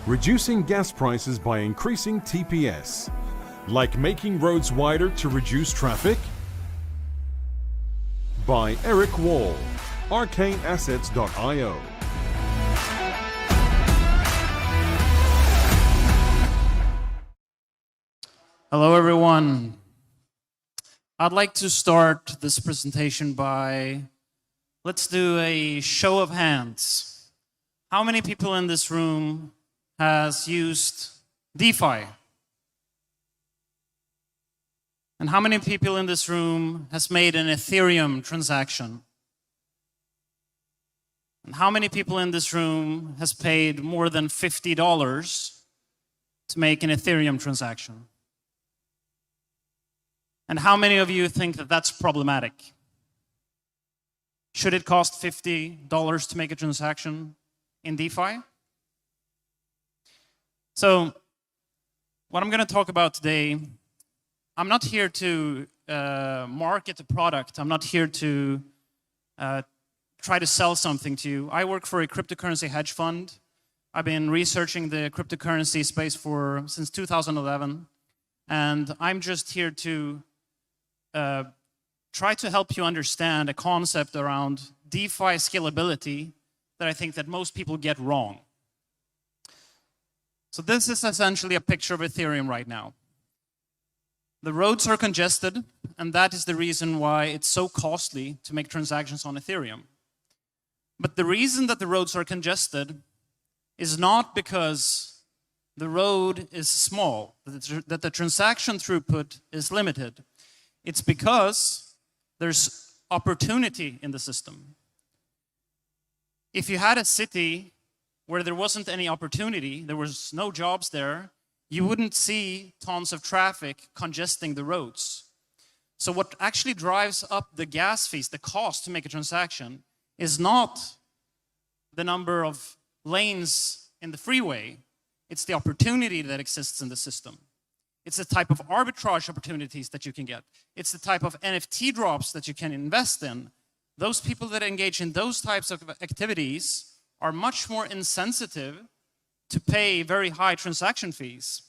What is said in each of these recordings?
Reducing gas prices by increasing TPS, like making roads wider to reduce traffic? By Eric Wall, ArcaneAssets.io. Hello everyone. I'd like to start this presentation by, let's do a show of hands. How many people in this room has used DeFi? And how many people in this room has made an Ethereum transaction? And how many people in this room has paid more than $50 to make an Ethereum transaction? And how many of you think that that's problematic? Should it cost $50 to make a transaction in DeFi? So, what I'm going to talk about today, I'm not here to market a product. I'm not here to try to sell something to you. I work for a cryptocurrency hedge fund. I've been researching the cryptocurrency space since 2011. And I'm just here to try to help you understand a concept around DeFi scalability that I think that most people get wrong. So this is essentially a picture of Ethereum right now. The roads are congested, and that is the reason why it's so costly to make transactions on Ethereum. But the reason that the roads are congested is not because the road is small, that the transaction throughput is limited. It's because there's opportunity in the system. If you had a city where there wasn't any opportunity, there was no jobs there, you wouldn't see tons of traffic congesting the roads. So what actually drives up the gas fees, the cost to make a transaction, is not the number of lanes in the freeway. It's the opportunity that exists in the system. It's the type of arbitrage opportunities that you can get. It's the type of NFT drops that you can invest in. Those people that engage in those types of activities are much more insensitive to pay very high transaction fees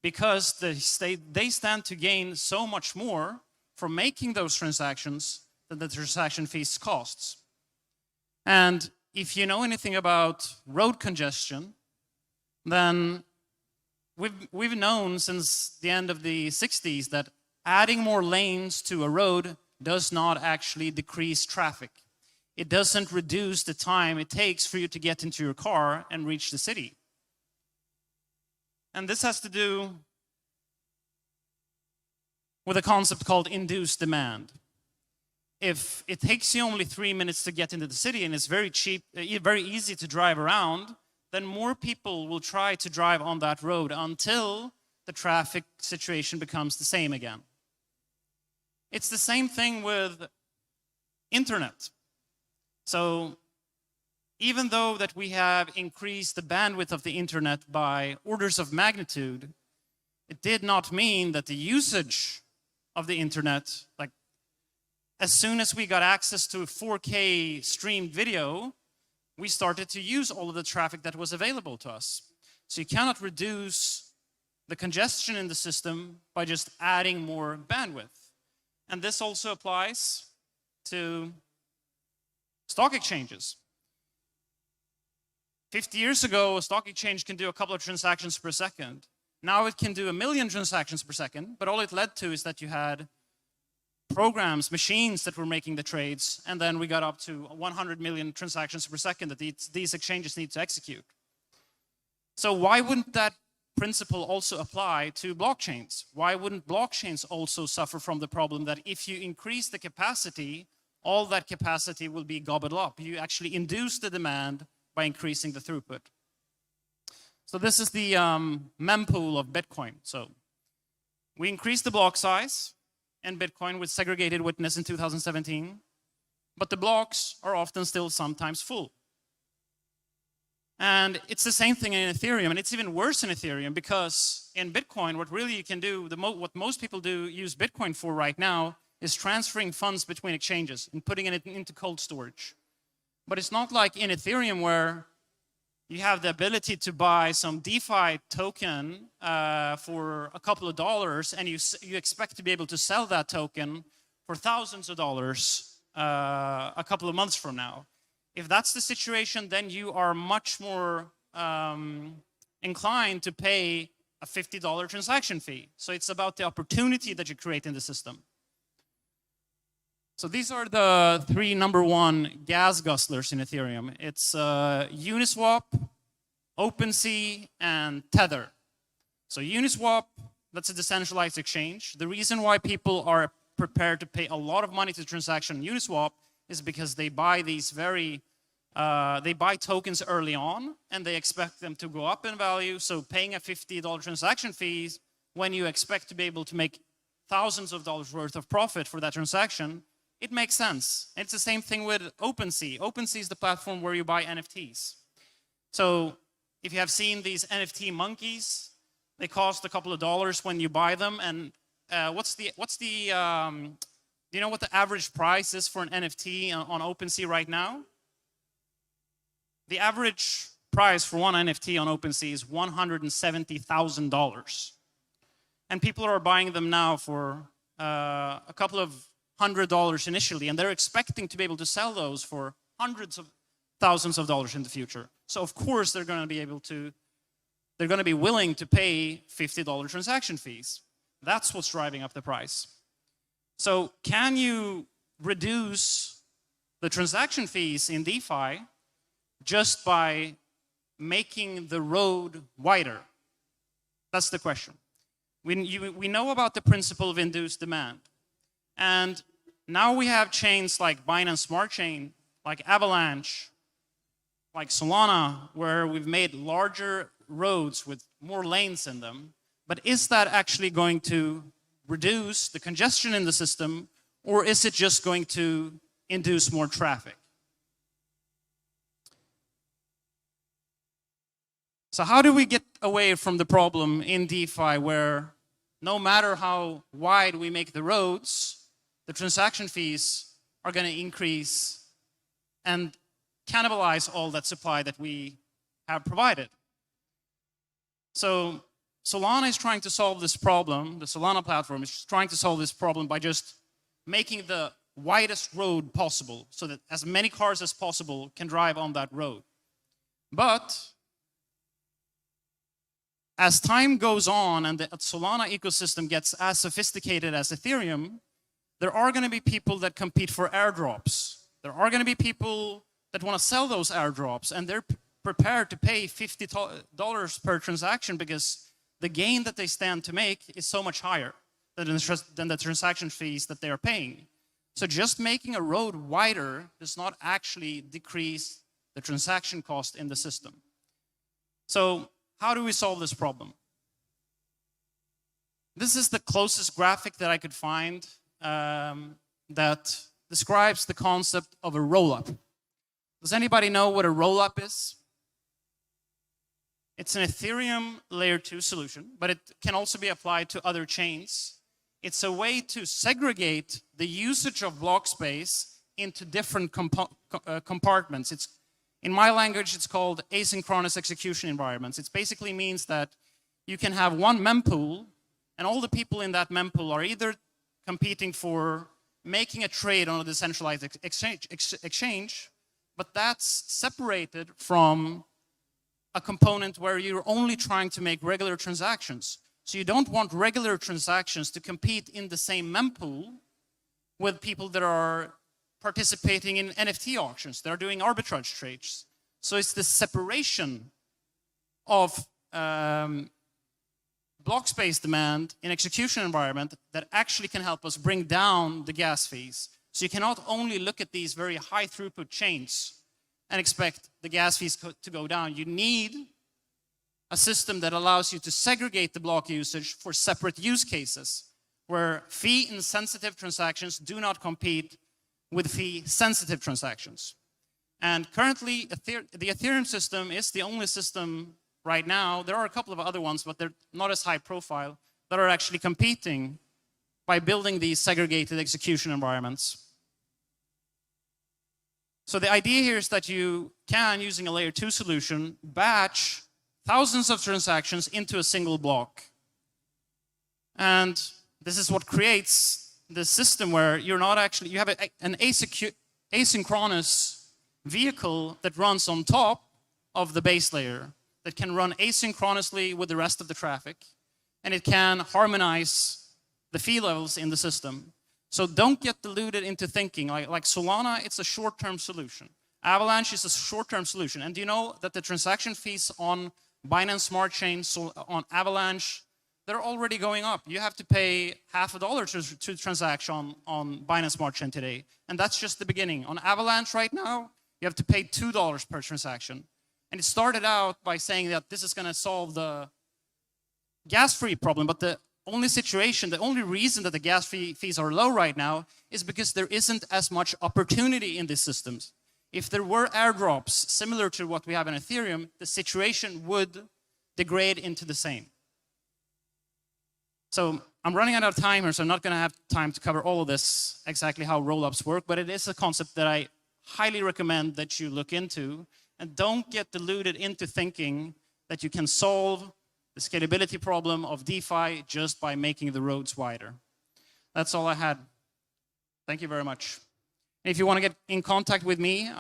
because they stand to gain so much more from making those transactions than the transaction fees costs. And if you know anything about road congestion, then we've known since the end of the 60s that adding more lanes to a road does not actually decrease traffic. It doesn't reduce the time it takes for you to get into your car and reach the city. And this has to do with a concept called induced demand. If it takes you only 3 minutes to get into the city and it's very cheap, very easy to drive around, then more people will try to drive on that road until the traffic situation becomes the same again. It's the same thing with internet. So even though that we have increased the bandwidth of the internet by orders of magnitude, it did not mean that the usage of the internet, like as soon as we got access to a 4K streamed video, we started to use all of the traffic that was available to us. So you cannot reduce the congestion in the system by just adding more bandwidth. And this also applies to stock exchanges. 50 years ago, a stock exchange can do a couple of transactions per second. Now it can do 1 million transactions per second, but all it led to is that you had programs, machines that were making the trades, and then we got up to 100 million transactions per second that these exchanges need to execute. So why wouldn't that principle also apply to blockchains? Why wouldn't blockchains also suffer from the problem that if you increase the capacity, all that capacity will be gobbled up? You actually induce the demand by increasing the throughput. So this is the mempool of Bitcoin. So we increased the block size in Bitcoin with segregated witness in 2017, but the blocks are often still sometimes full. And it's the same thing in Ethereum, and it's even worse in Ethereum because in Bitcoin, what really you can do, what most people use Bitcoin for right now is transferring funds between exchanges and putting it into cold storage. But it's not like in Ethereum where you have the ability to buy some DeFi token for a couple of dollars, and you expect to be able to sell that token for thousands of dollars a couple of months from now. If that's the situation, then you are much more inclined to pay a $50 transaction fee. So it's about the opportunity that you create in the system. So these are the three #1 gas guzzlers in Ethereum. It's Uniswap, OpenSea, and Tether. So Uniswap, that's a decentralized exchange. The reason why people are prepared to pay a lot of money to transaction on Uniswap is because they buy these they buy tokens early on, and they expect them to go up in value. So paying a $50 transaction fee when you expect to be able to make thousands of dollars worth of profit for that transaction, it makes sense. It's the same thing with OpenSea. OpenSea is the platform where you buy NFTs. So if you have seen these NFT monkeys, they cost a couple of dollars when you buy them. And do you know what the average price is for an NFT on OpenSea right now? The average price for one NFT on OpenSea is $170,000. And people are buying them now for a couple of $100 initially, and they're expecting to be able to sell those for hundreds of thousands of dollars in the future. So of course they're going to be willing to pay $50 transaction fees. That's what's driving up the price. So can you reduce the transaction fees in DeFi just by making the road wider? That's the question. We know about the principle of induced demand. And now we have chains like Binance Smart Chain, like Avalanche, like Solana, where we've made larger roads with more lanes in them. But is that actually going to reduce the congestion in the system, or is it just going to induce more traffic? So how do we get away from the problem in DeFi where no matter how wide we make the roads, the transaction fees are going to increase and cannibalize all that supply that we have provided? So Solana is trying to solve this problem. The Solana platform is trying to solve this problem by just making the widest road possible so that as many cars as possible can drive on that road. But as time goes on and the Solana ecosystem gets as sophisticated as Ethereum, there are going to be people that compete for airdrops. There are going to be people that want to sell those airdrops, and they're prepared to pay $50 per transaction because the gain that they stand to make is so much higher than the transaction fees that they are paying. So just making a road wider does not actually decrease the transaction cost in the system. So how do we solve this problem? This is the closest graphic that I could find that describes the concept of a roll-up. Does anybody know what a roll-up is? It's an Ethereum layer 2 solution, but it can also be applied to other chains. It's a way to segregate the usage of block space into different compartments. In my language, it's called asynchronous execution environments. It basically means that you can have one mempool, and all the people in that mempool are either competing for making a trade on a decentralized exchange, but that's separated from a component where you're only trying to make regular transactions. So you don't want regular transactions to compete in the same mempool with people that are participating in NFT auctions. They're doing arbitrage trades. So it's the separation of block space demand in execution environment that actually can help us bring down the gas fees. So you cannot only look at these very high throughput chains and expect the gas fees to go down. You need a system that allows you to segregate the block usage for separate use cases, where fee-insensitive transactions do not compete with fee-sensitive transactions. And currently, the Ethereum system is the only system right now. There are a couple of other ones, but they're not as high profile, that are actually competing by building these segregated execution environments. So the idea here is that you can, using a layer 2 solution, batch thousands of transactions into a single block. And this is what creates the system where you're not actually, you have an asynchronous vehicle that runs on top of the base layer, that can run asynchronously with the rest of the traffic, and it can harmonize the fee levels in the system. So don't get deluded into thinking, like Solana, it's a short-term solution. Avalanche is a short-term solution. And do you know that the transaction fees on Binance Smart Chain, so on Avalanche, they're already going up. You have to pay $50 to transact on Binance Smart Chain today. And that's just the beginning. On Avalanche right now, you have to pay $2 per transaction. And it started out by saying that this is going to solve the gas-free problem. But the only situation, the only reason that the gas fees are low right now is because there isn't as much opportunity in these systems. If there were airdrops similar to what we have in Ethereum, the situation would degrade into the same. So I'm running out of time here, so I'm not going to have time to cover all of this, exactly how rollups work, but it is a concept that I highly recommend that you look into, and don't get deluded into thinking that you can solve the scalability problem of DeFi just by making the roads wider. That's all I had. Thank you very much. If you want to get in contact with me,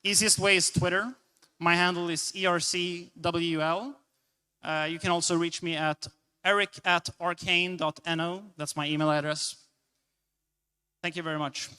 easiest way is Twitter. My handle is ERCWL. You can also reach me at eric@arcane.no. That's my email address. Thank you very much.